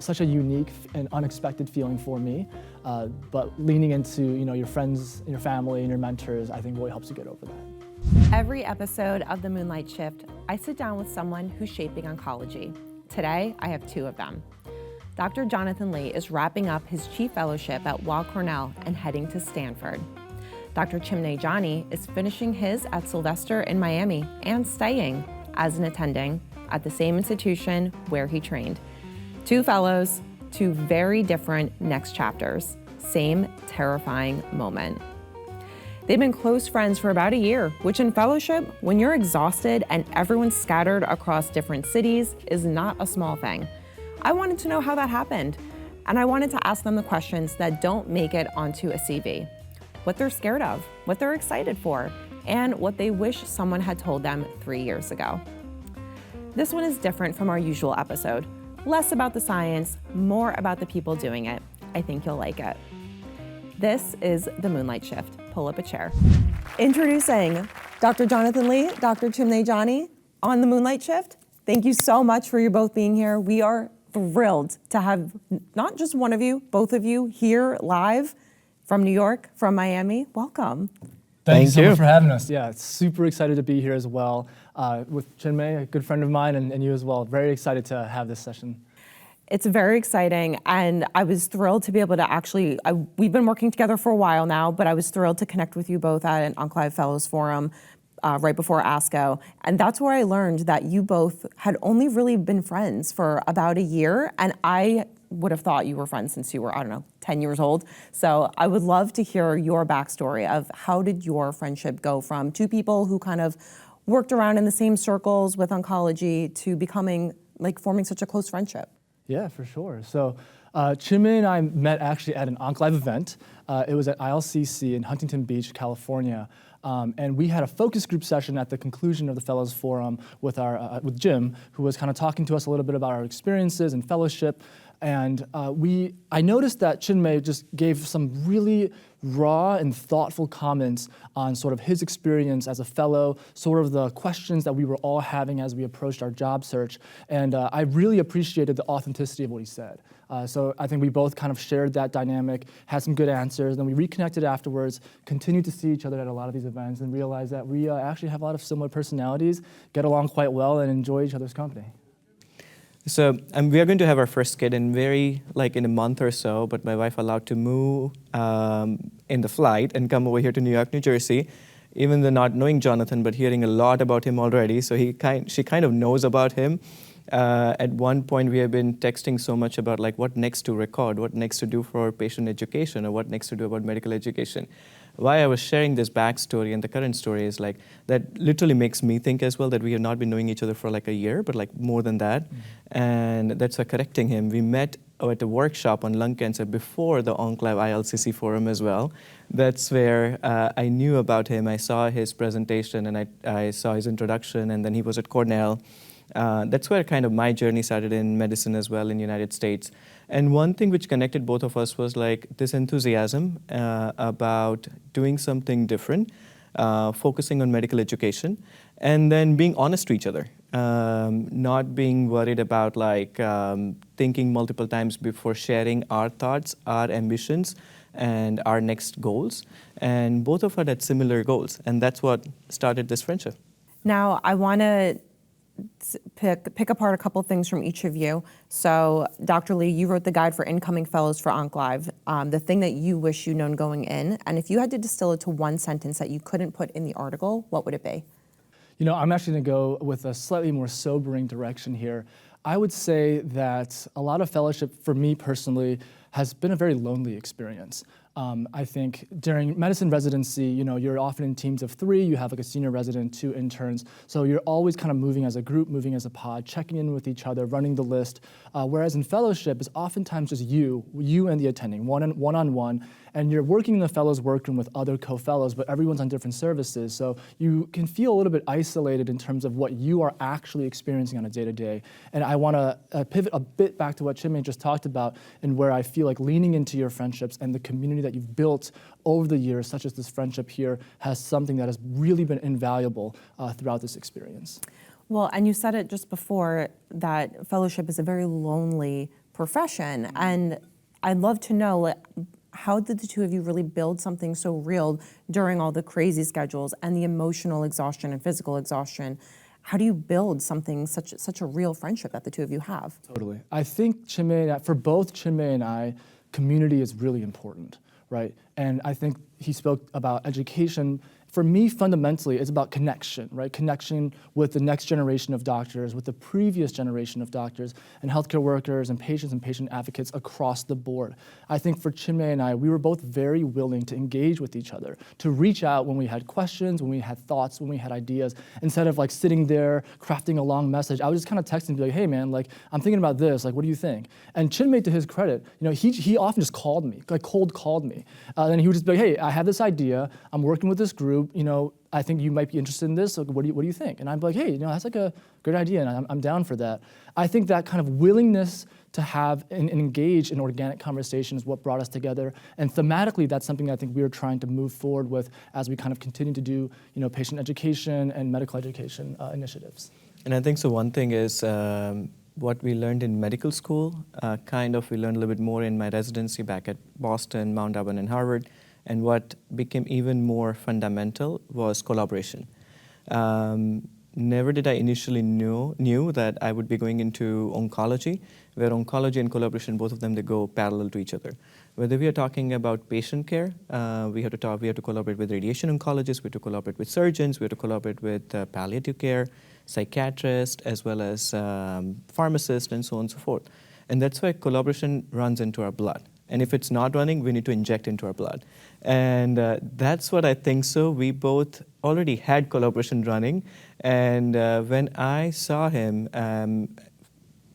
such a unique and unexpected feeling for me. But leaning into your friends, your family, and your mentors, I think really helps you get over that. Every episode of the Moonlight Shift, I sit down with someone who's shaping oncology. Today, I have two of them. Dr. Jonathan Lee is wrapping up his chief fellowship at Weill Cornell and heading to Stanford. Dr. Chinmay Jani is finishing his at Sylvester in Miami and staying as an attending at the same institution where he trained. Two fellows, two very different next chapters, same terrifying moment. They've been close friends for about a year, which in fellowship, when you're exhausted and everyone's scattered across different cities, is not a small thing. I wanted to know how that happened, and I wanted to ask them the questions that don't make it onto a CV. What they're scared of, what they're excited for, and what they wish someone had told them 3 years ago. This one is different from our usual episode. Less about the science, more about the people doing it. I think you'll like it. This is the Moonlight Shift. Pull up a chair. Introducing Dr. Jonathan Lee, Dr. Chinmay Jani on the Moonlight Shift. Thank you so much for you both being here. We are thrilled to have not just one of you, both of you here live from New York, from Miami. Welcome. Thank you so much for having us. Yeah, super excited to be here as well with Chinmay, a good friend of mine, and you as well. Very excited to have this session. It's very exciting, and I was thrilled to be able to actually, we've been working together for a while now, but I was thrilled to connect with you both at an Oncology Fellows Forum right before ASCO. And that's where I learned that you both had only really been friends for about a year, and I would have thought you were friends since you were, 10 years old. So I would love to hear your backstory of how did your friendship go from two people who kind of worked around in the same circles with oncology to becoming, forming such a close friendship? Yeah, for sure. So Chinmay and I met actually at an Oncolive event. It was at ILCC in Huntington Beach, California. And we had a focus group session at the conclusion of the Fellows Forum with with Jim, who was kind of talking to us a little bit about our experiences and fellowship. And I noticed that Chinmay just gave some really raw and thoughtful comments on sort of his experience as a fellow, sort of the questions that we were all having as we approached our job search. And I really appreciated the authenticity of what he said. So I think we both kind of shared that dynamic, had some good answers, then we reconnected afterwards, continued to see each other at a lot of these events, and realized that we actually have a lot of similar personalities, get along quite well, and enjoy each other's company. So we are going to have our first kid in in a month or so, but my wife allowed to move in the flight and come over here to New York, New Jersey, even though not knowing Jonathan, but hearing a lot about him already. So she kind of knows about him. At one point, we have been texting so much about what next to record, what next to do for patient education, or what next to do about medical education. Why I was sharing this backstory and the current story is that literally makes me think as well that we have not been knowing each other for a year, but more than that. Mm-hmm. And that's why correcting him. We met at a workshop on lung cancer before the Oncolive ILCC forum as well. That's where I knew about him. I saw his presentation and I saw his introduction, and then he was at Cornell. That's where kind of my journey started in medicine as well in the United States. And one thing which connected both of us was this enthusiasm about doing something different, focusing on medical education, and then being honest to each other, not being worried about thinking multiple times before sharing our thoughts, our ambitions, and our next goals. And both of us had similar goals, and that's what started this friendship. Now, I want to pick apart a couple things from each of you. So, Dr. Lee, you wrote the guide for incoming fellows for Oncolive, the thing that you wish you'd known going in, and if you had to distill it to one sentence that you couldn't put in the article, what would it be? I'm actually going to go with a slightly more sobering direction here. I would say that a lot of fellowship, for me personally, has been a very lonely experience. I think during medicine residency, you're often in teams of 3. You have a senior resident, 2 interns. So you're always kind of moving as a group, moving as a pod, checking in with each other, running the list. Whereas in fellowship, it's oftentimes just you and the attending, one-on-one. And you're working in the fellows workroom with other co-fellows, but everyone's on different services. So you can feel a little bit isolated in terms of what you are actually experiencing on a day-to-day. And I want to pivot a bit back to what Chinmay just talked about, and where I feel like leaning into your friendships and the community that you've built over the years, such as this friendship here, has something that has really been invaluable throughout this experience. Well, and you said it just before that fellowship is a very lonely profession. And I'd love to know, like, how did the two of you really build something so real during all the crazy schedules and the emotional exhaustion and physical exhaustion? How do you build something, such a real friendship that the two of you have? Totally. I think for both Chinmay and I, community is really important, right? And I think he spoke about education. For me, fundamentally, it's about connection, right? Connection with the next generation of doctors, with the previous generation of doctors, and healthcare workers, and patient advocates across the board. I think for Chinmay and I, we were both very willing to engage with each other, to reach out when we had questions, when we had thoughts, when we had ideas. Instead of like sitting there crafting a long message, I would just kind of text him and be like, hey man, like I'm thinking about this, like what do you think? And Chinmay, to his credit, he often just called me, like cold called me. And he would just be like, hey, I have this idea, I'm working with this group, I think you might be interested in this. So what do you think? And I'm like, hey, that's like a great idea, and I'm down for that. I think that kind of willingness to have and engage in organic conversation is what brought us together. And thematically, that's something I think we are trying to move forward with as we kind of continue to do, patient education and medical education initiatives. And I think so. One thing is what we learned in medical school. We learned a little bit more in my residency back at Boston, Mount Auburn, and Harvard. And what became even more fundamental was collaboration. Never did I initially knew that I would be going into oncology, where oncology and collaboration, both of them, they go parallel to each other. Whether we are talking about patient care, we have to collaborate with radiation oncologists, we have to collaborate with surgeons, we have to collaborate with palliative care, psychiatrists, as well as pharmacists, and so on and so forth. And that's why collaboration runs into our blood. And if it's not running, we need to inject into our blood. And that's what I think so. We both already had collaboration running. And when I saw him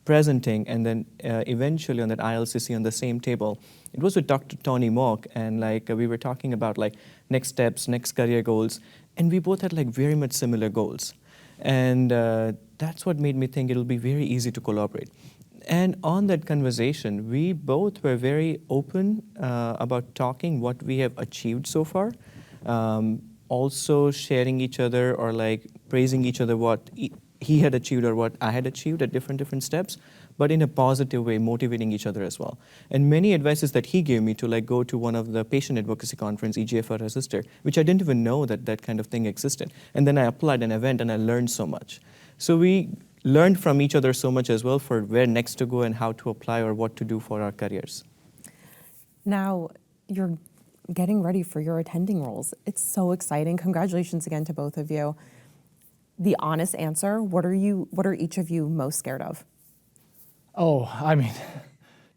presenting and then eventually on that ILCC on the same table, it was with Dr. Tony Mock. And we were talking about next steps, next career goals. And we both had very much similar goals. And that's what made me think it'll be very easy to collaborate. And on that conversation, we both were very open about talking what we have achieved so far, also sharing each other or praising each other what he had achieved or what I had achieved at different steps, but in a positive way, motivating each other as well. And many advices that he gave me to go to one of the patient advocacy conference, EGFR Resistor, which I didn't even know that kind of thing existed. And then I applied an event and I learned so much. So we learned from each other so much as well for where next to go and how to apply or what to do for our careers. Now, you're getting ready for your attending roles. It's so exciting. Congratulations again to both of you. The honest answer, what are each of you most scared of? Oh,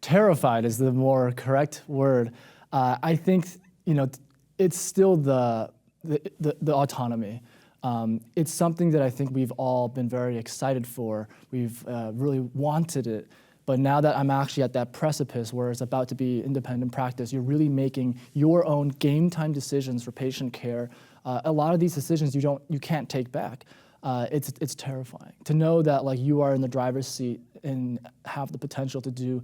terrified is the more correct word. I think, it's still the autonomy. It's something that I think we've all been very excited for. We've really wanted it. But now that I'm actually at that precipice where it's about to be independent practice, you're really making your own game time decisions for patient care. A lot of these decisions you can't take back. It's terrifying to know that you are in the driver's seat and have the potential to do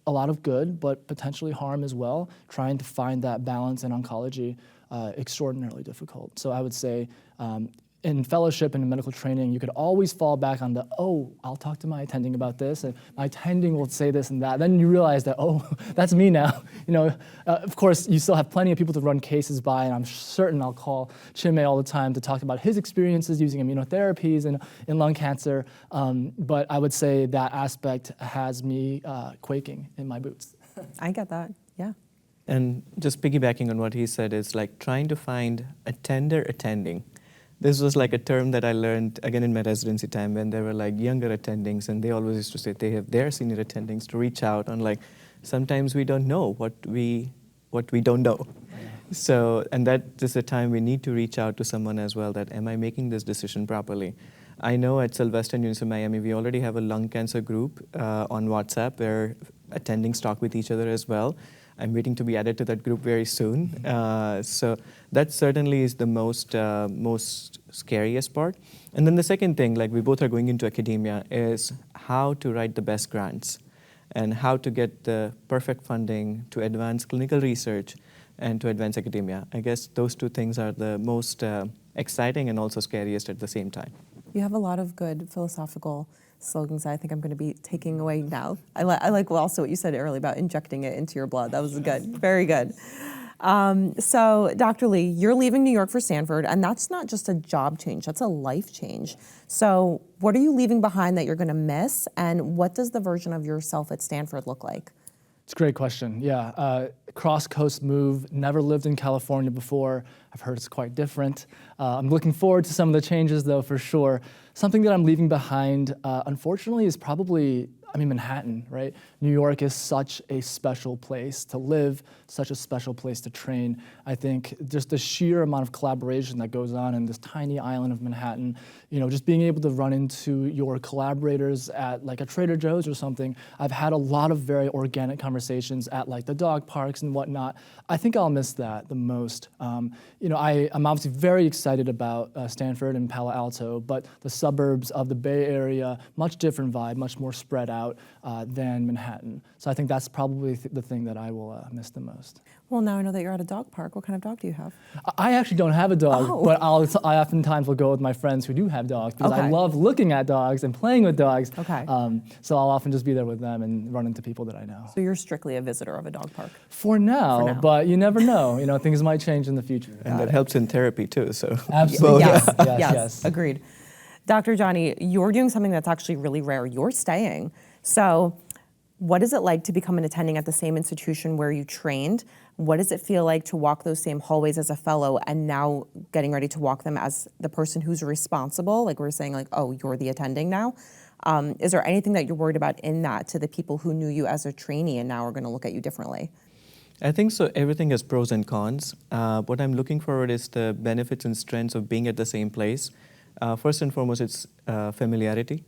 a lot of good, but potentially harm as well. Trying to find that balance in oncology, extraordinarily difficult. So I would say in fellowship and in medical training, you could always fall back on I'll talk to my attending about this, and my attending will say this and that. Then you realize that, that's me now. Of course, you still have plenty of people to run cases by, and I'm certain I'll call Chinmay all the time to talk about his experiences using immunotherapies in lung cancer. But I would say that aspect has me quaking in my boots. I get that, yeah. And just piggybacking on what he said is trying to find attender attending. This was a term that I learned again in my residency time when there were younger attendings, and they always used to say they have their senior attendings to reach out on sometimes we don't know what we don't know. So, and that is a time we need to reach out to someone as well that, am I making this decision properly? I know at Southwestern University of Miami, we already have a lung cancer group on WhatsApp where attendings talk with each other as well. I'm waiting to be added to that group very soon. So that certainly is the most scariest part. And then the second thing, we both are going into academia, is how to write the best grants and how to get the perfect funding to advance clinical research and to advance academia. I guess those two things are the most exciting and also scariest at the same time. You have a lot of good philosophical slogans that I think I'm going to be taking away now. I like also what you said earlier about injecting it into your blood. That was good, very good. So, Dr. Lee, you're leaving New York for Stanford, and that's not just a job change, that's a life change. So, what are you leaving behind that you're going to miss, and what does the version of yourself at Stanford look like? It's a great question. Yeah, cross-coast move, never lived in California before. I've heard it's quite different. I'm looking forward to some of the changes, though, for sure. Something that I'm leaving behind, unfortunately, is probably, Manhattan, right? New York is such a special place to live, such a special place to train. I think just the sheer amount of collaboration that goes on in this tiny island of Manhattan, just being able to run into your collaborators at like a Trader Joe's or something. I've had a lot of very organic conversations at like the dog parks and whatnot. I think I'll miss that the most. I'm obviously very excited about Stanford and Palo Alto, but the suburbs of the Bay Area, much different vibe, much more spread out than Manhattan. So I think that's probably the thing that I will miss the most. Well, now I know that you're at a dog park. What kind of dog do you have? I actually don't have a dog, but I oftentimes will go with my friends who do have dogs because I love looking at dogs and playing with dogs. Okay. So I'll often just be there with them and run into people that I know. So you're strictly a visitor of a dog park? For now. But you never know. Things might change in the future. And that helps in therapy too, so. Absolutely. Yes. Agreed. Dr. Jani, you're doing something that's actually really rare. You're staying. So what is it like to become an attending at the same institution where you trained? What does it feel like to walk those same hallways as a fellow and now getting ready to walk them as the person who's responsible? Like we're saying, you're the attending now. Is there anything that you're worried about in that to the people who knew you as a trainee and now are going to look at you differently? I think so. Everything has pros and cons. What I'm looking forward is the benefits and strengths of being at the same place. First and foremost, it's familiarity.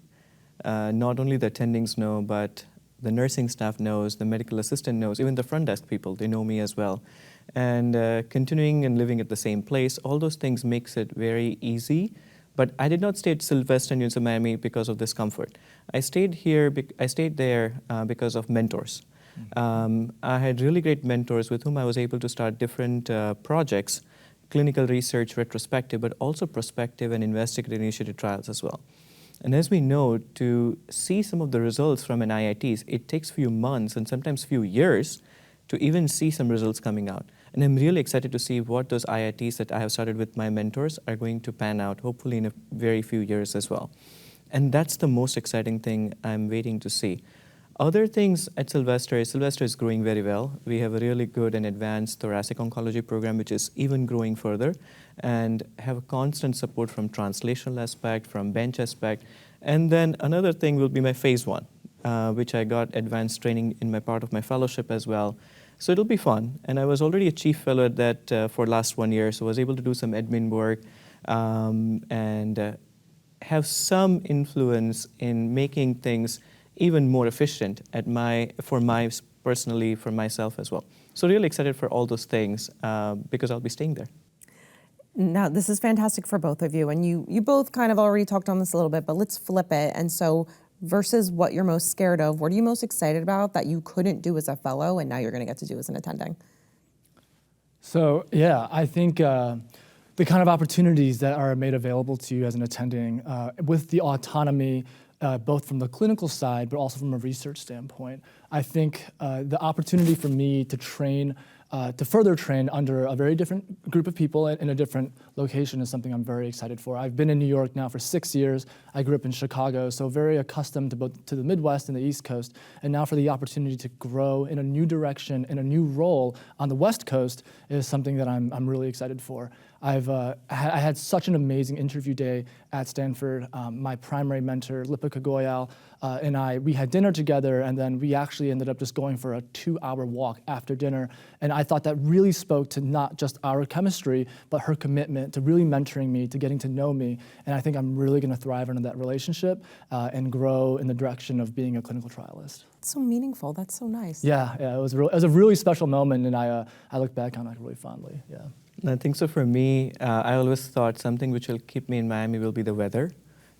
Not only the attendings know, but the nursing staff knows, the medical assistant knows, even the front desk people, they know me as well. And continuing and living at the same place, all those things makes it very easy. But I did not stay at Sylvester University of Miami because of discomfort. I stayed there because of mentors. I had really great mentors with whom I was able to start different projects, clinical research, retrospective, but also prospective and investigator-initiated trials as well. And as we know, to see some of the results from an IITs, it takes few months and sometimes few years to even see some results coming out. And I'm really excited to see what those IITs that I have started with my mentors are going to pan out, hopefully in a very few years as well. And that's the most exciting thing I'm waiting to see. Other things at Sylvester is growing very well. We have a really good and advanced thoracic oncology program, which is even growing further, and have a constant support from translational aspect, from bench aspect. And then another thing will be my phase 1, which I got advanced training in my part of my fellowship as well. So it'll be fun. And I was already a chief fellow at that for last 1 year, so I was able to do some admin work and have some influence in making things even more efficient for myself as well. So really excited for all those things because I'll be staying there. Now, this is fantastic for both of you, and you both kind of already talked on this a little bit, but let's flip it. And so versus what you're most scared of, what are you most excited about that you couldn't do as a fellow and now you're going to get to do as an attending? So, yeah, I think the kind of opportunities that are made available to you as an attending with the autonomy both from the clinical side, but also from a research standpoint. I think the opportunity for me to train, to further train under a very different group of people in a different location is something I'm very excited for. I've been in New York now for 6 years. I grew up in Chicago, so very accustomed to both to the Midwest and the East Coast. And now for the opportunity to grow in a new direction, in a new role on the West Coast is something that I'm really excited for. I had such an amazing interview day at Stanford. My primary mentor, Lipika Goyal, and we had dinner together, and then we actually ended up just going for a 2-hour walk after dinner. And I thought that really spoke to not just our chemistry, but her commitment to really mentoring me, to getting to know me. And I think I'm really going to thrive under that relationship and grow in the direction of being a clinical trialist. That's so meaningful. That's so nice. Yeah, it was a really special moment, and I look back on it really fondly. Yeah. I think so for me, I always thought something which will keep me in Miami will be the weather,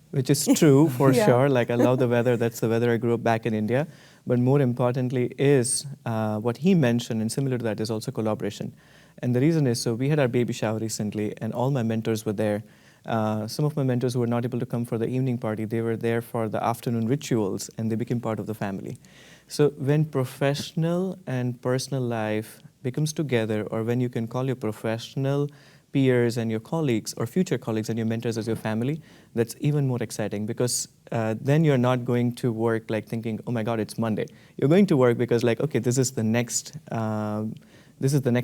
which is true for sure. Like I love the weather, that's the weather I grew up back in India. But more importantly is what he mentioned, and similar to that is also collaboration. And the reason is, so we had our baby shower recently and all my mentors were there. Some of my mentors who were not able to come for the evening party, they were there for the afternoon rituals, and they became part of the family. So when professional and personal life becomes together, or when you can call your professional peers and your colleagues or future colleagues and your mentors as your family, that's even more exciting, because then you're not going to work like thinking, oh my God, it's Monday. You're going to work because like, okay, this is the next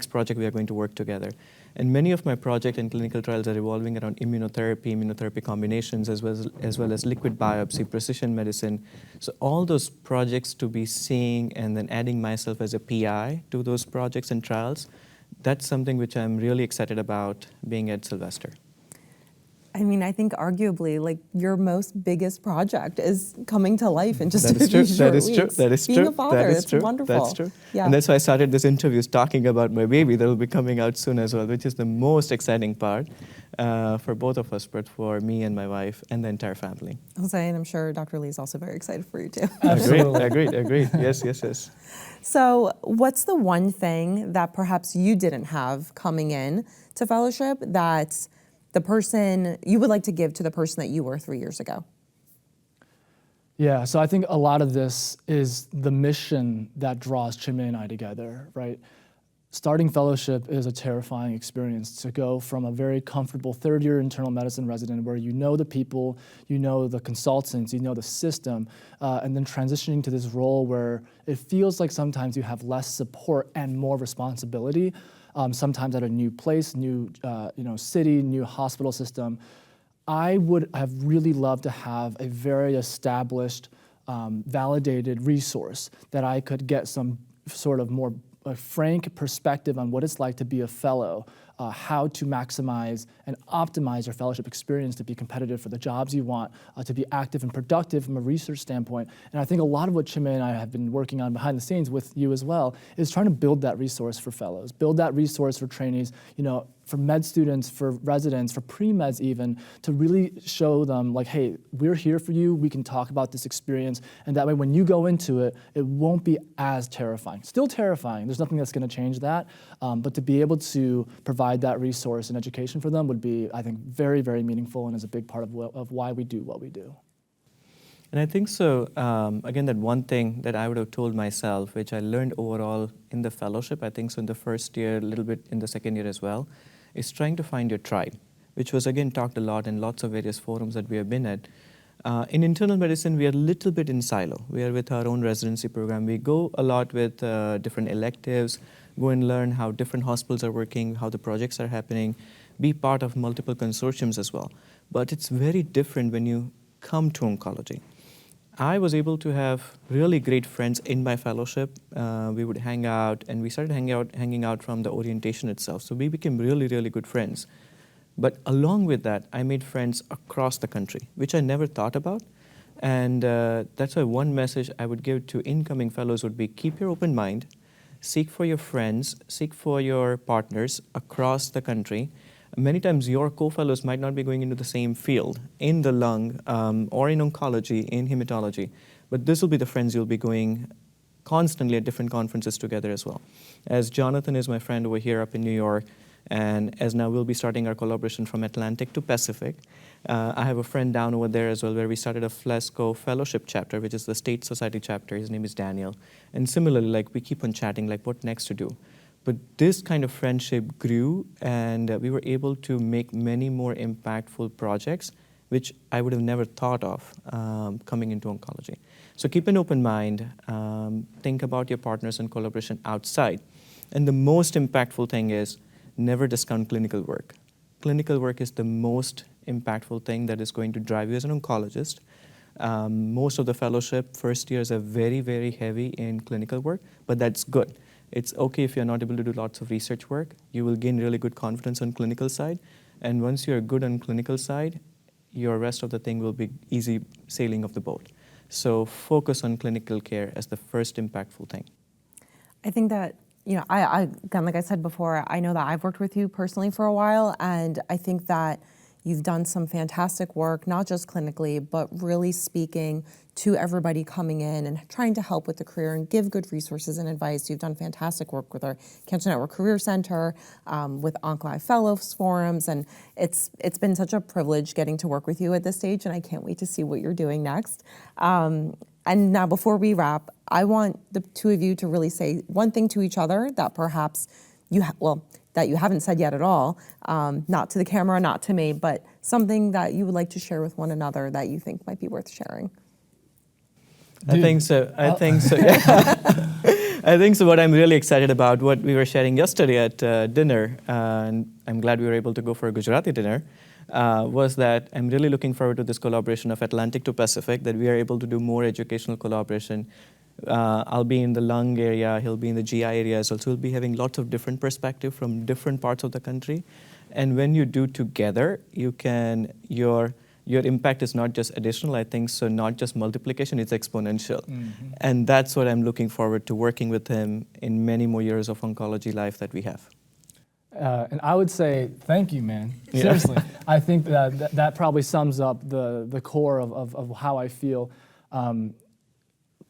project we are going to work together. And many of my project and clinical trials are revolving around immunotherapy combinations, as well as liquid biopsy, precision medicine. So all those projects to be seeing and then adding myself as a PI to those projects and trials, that's something which I'm really excited about being at Sylvester. I mean, I think arguably, like, your most biggest project is coming to life in just a few short weeks. That is true. Being a father, that is it's true. wonderful. That's true. Yeah. And that's why I started this interview talking about my baby that will be coming out soon as well, which is the most exciting part for both of us, but for me and my wife and the entire family. I'll say, and I'm sure Dr. Lee is also very excited for you too. Absolutely. Agreed. Yes. So what's the one thing that perhaps you didn't have coming in to fellowship that the person you would like to give to the person that you were 3 years ago? Yeah, so I think a lot of this is the mission that draws Chinmay and I together, right? Starting fellowship is a terrifying experience, to go from a very comfortable third-year internal medicine resident where you know the people, you know the consultants, you know the system, and then transitioning to this role where it feels like sometimes you have less support and more responsibility, sometimes at a new place, new city, new hospital system. I would have really loved to have a very established, validated resource that I could get some sort of more frank perspective on what it's like to be a fellow, how to maximize and optimize your fellowship experience to be competitive for the jobs you want, to be active and productive from a research standpoint. And I think a lot of what Chinmay and I have been working on behind the scenes with you as well is trying to build that resource for fellows, build that resource for trainees, for med students, for residents, for pre-meds even, to really show them like, hey, we're here for you, we can talk about this experience, and that way when you go into it, it won't be as terrifying. Still terrifying, there's nothing that's gonna change that, but to be able to provide that resource and education for them would be, I think, very, very meaningful and is a big part of why we do what we do. And I think so, again, that one thing that I would have told myself, which I learned overall in the fellowship, I think so in the first year, a little bit in the second year as well, is trying to find your tribe, which was again talked a lot in lots of various forums that we have been at. In internal medicine, we are a little bit in silo. We are with our own residency program. We go a lot with different electives, go and learn how different hospitals are working, how the projects are happening, be part of multiple consortiums as well. But it's very different when you come to oncology. I was able to have really great friends in my fellowship. We would hang out, and we started hanging out from the orientation itself. So we became really, really good friends. But along with that, I made friends across the country, which I never thought about. And that's why one message I would give to incoming fellows would be keep your open mind, seek for your friends, seek for your partners across the country. Many times your co-fellows might not be going into the same field, in the lung or in oncology, in hematology, but this will be the friends you'll be going constantly at different conferences together as well. As Jonathan is my friend over here up in New York, and as now we'll be starting our collaboration from Atlantic to Pacific, I have a friend down over there as well where we started a FLESCO fellowship chapter, which is the state society chapter. His name is Daniel. And similarly, like we keep on chatting, like what next to do. But this kind of friendship grew, and we were able to make many more impactful projects, which I would have never thought of coming into oncology. So keep an open mind, think about your partners and collaboration outside. And the most impactful thing is never discount clinical work. Clinical work is the most impactful thing that is going to drive you as an oncologist. Most of the fellowship first years are very, very heavy in clinical work, but that's good. It's okay if you're not able to do lots of research work. You will gain really good confidence on clinical side. And once you're good on clinical side, your rest of the thing will be easy sailing of the boat. So focus on clinical care as the first impactful thing. I think that, I again, like I said before, I know that I've worked with you personally for a while, and I think that, You've done some fantastic work, not just clinically, but really speaking to everybody coming in and trying to help with the career and give good resources and advice. You've done fantastic work with our Cancer Network Career Center, with Oncology Fellows Forums, and it's been such a privilege getting to work with you at this stage, and I can't wait to see what you're doing next. And now before we wrap, I want the two of you to really say one thing to each other that perhaps that you haven't said yet at all, not to the camera, not to me, but something that you would like to share with one another that you think might be worth sharing. I think so. I think so. I think so. What I'm really excited about, what we were sharing yesterday at dinner, and I'm glad we were able to go for a Gujarati dinner, was that I'm really looking forward to this collaboration of Atlantic to Pacific, that we are able to do more educational collaboration. I'll be in the lung area, he'll be in the GI area as well. So we'll be having lots of different perspectives from different parts of the country. And when you do together, you can, your impact is not just additional, I think, so not just multiplication, it's exponential. Mm-hmm. And that's what I'm looking forward to, working with him in many more years of oncology life that we have. And I would say, thank you, man. Seriously. I think that probably sums up the core of how I feel.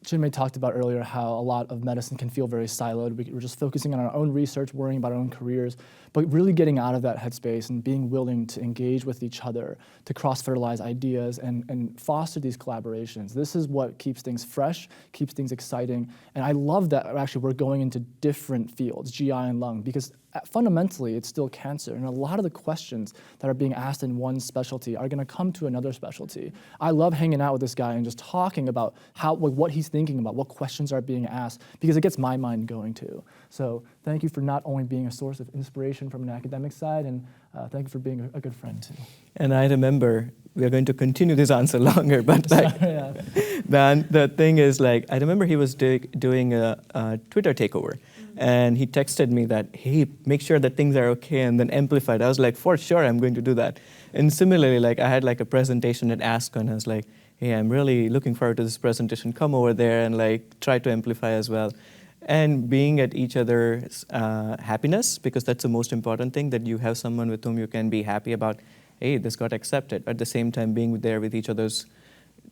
Chinmay talked about earlier how a lot of medicine can feel very siloed. We're just focusing on our own research, worrying about our own careers, but really getting out of that headspace and being willing to engage with each other, to cross-fertilize ideas and foster these collaborations. This is what keeps things fresh, keeps things exciting, and I love that actually we're going into different fields, GI and lung, because fundamentally it's still cancer, and a lot of the questions that are being asked in one specialty are going to come to another specialty. I love hanging out with this guy and just talking about what he's thinking about, what questions are being asked, because it gets my mind going too. So thank you for not only being a source of inspiration from an academic side, and thank you for being a good friend too. And I remember, we are going to continue this answer longer, but the thing is, I remember he was doing a Twitter takeover. And he texted me that, hey, make sure that things are okay, and then amplified. I was like, for sure, I'm going to do that. And similarly, I had a presentation at ASCO, and I was like, hey, I'm really looking forward to this presentation. Come over there and try to amplify as well. And being at each other's happiness, because that's the most important thing, that you have someone with whom you can be happy about, hey, this got accepted. At the same time, being there with each other's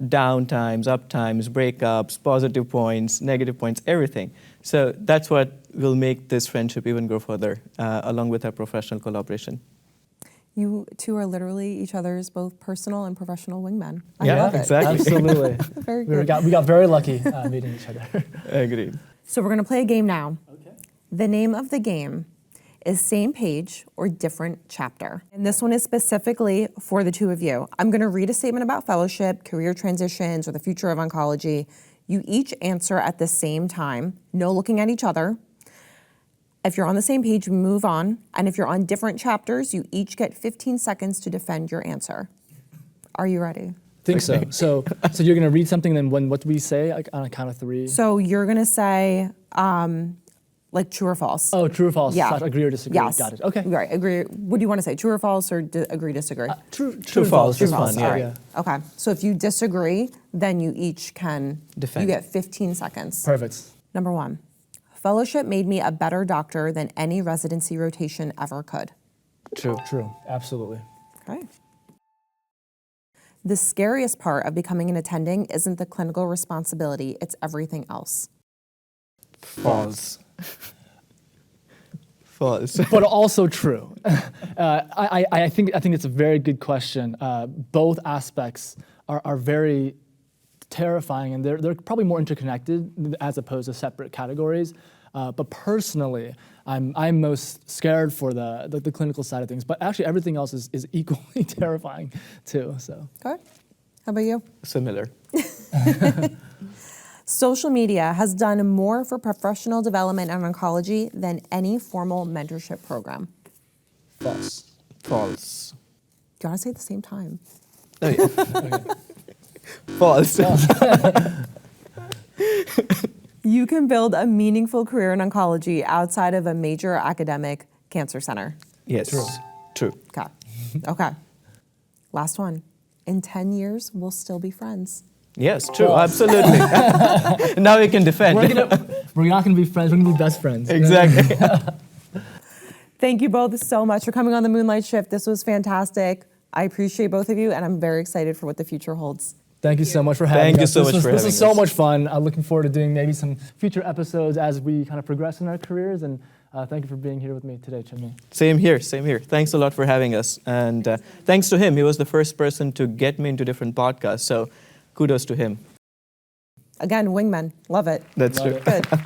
down times, up times, breakups, positive points, negative points, everything. So that's what will make this friendship even grow further, along with our professional collaboration. You two are literally each other's both personal and professional wingmen. I love it. Exactly. Absolutely. Very good. We got very lucky meeting each other. Agreed. So we're going to play a game now. Okay. The name of the game is Same Page or Different Chapter. And this one is specifically for the two of you. I'm going to read a statement about fellowship, career transitions, or the future of oncology. You each answer at the same time, no looking at each other. If you're on the same page, we move on. And if you're on different chapters, you each get 15 seconds to defend your answer. Are you ready? Think so. So you're going to read something, then what do we say on a count of three? So you're going to say, true or false. Oh, true or false. Yeah. Agree or disagree. Yes. Got it. Okay. Right. Agree. What do you want to say? True or false, or agree, disagree? True, false. True, Just false. fun, All yeah. right. Okay. So if you disagree, then you each can defend. You get 15 seconds. Perfect. Number one, fellowship made me a better doctor than any residency rotation ever could. True. Absolutely. Okay. The scariest part of becoming an attending isn't the clinical responsibility, it's everything else. False. False. But also true. I think it's a very good question. Both aspects are very terrifying, and they're probably more interconnected as opposed to separate categories. But personally, I'm most scared for the clinical side of things. But actually, everything else is equally terrifying too. So. Okay. How about you? Similar. Social media has done more for professional development in oncology than any formal mentorship program. False. False. Do you want to say at the same time? Oh, yeah. Okay. False. You can build a meaningful career in oncology outside of a major academic cancer center. Yes. True. Okay. Last one. In 10 years, we'll still be friends. Yes, true, absolutely. Now we can defend. We're not going to be friends, we're going to be best friends. Exactly. Thank you both so much for coming on the Moonlight Shift. This was fantastic. I appreciate both of you, and I'm very excited for what the future holds. Thank you so much for having us. Thank you so much for having us. This was so much fun. I'm looking forward to doing maybe some future episodes as we kind of progress in our careers. And thank you for being here with me today, Chinmay. Same here, same here. Thanks a lot for having us. And thanks to him. He was the first person to get me into different podcasts. So kudos to him. Again, wingman. Love it. That's Love true. it. Good.